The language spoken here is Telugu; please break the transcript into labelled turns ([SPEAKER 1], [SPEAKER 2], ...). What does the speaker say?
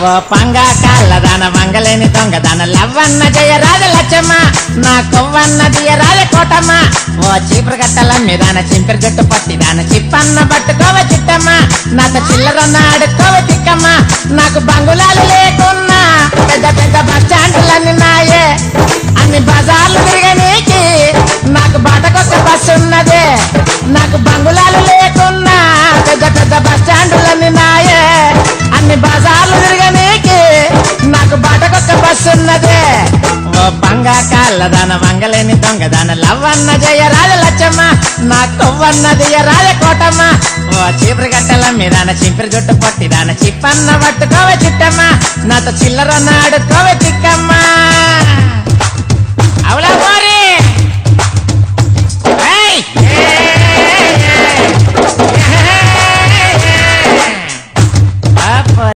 [SPEAKER 1] ఓ పంగా కాళ్ళదాన మంగలేని దొంగదాన లవ్వన్న జయ రాజ లచ్చమ్మ నా కొవ్వన్న దియ రాజ కోటమ్మ ఓ చీపురు గట్టల మీదాన చింపిరి జట్టు పట్టిదాన చిప్పన్న పట్టుకోవ చిట్టమ్మ నాకు చిల్లరన్న అడుక్కోవ తిక్కమ్మ నాకు బంగుళాలు లేకున్నా పెద్ద పెద్ద బస్ స్టాండ్లన్నీ నాయే అన్ని బజార్లు తిరగనీకి నాకు బాటకొక్క బస్సు ఉన్నదే నాకు బంగుళాలు లేకున్నా పెద్ద పెద్ద బస్ స్టాండ్లన్నీ నాయే అన్ని బజార్లు తిరగనీకి నాకు బాటకొక్క బస్సు ఉన్నదే ఓ బంగా కాళ్ళదాన మంగలేని దొంగదాన లవ్వన్న జయ రాజ లచ్చమ్మ నా కొవ్వన్నది రాజ కోటమ్మ ఓ చీపురు గట్టల మీదాన చింపిరి జుట్టు పట్టిదాన చిప్పన్న పట్టుకోవ చిట్టమ్మ నాతో చిల్లరన్న ఆడుకోవ చిక్కమ్మ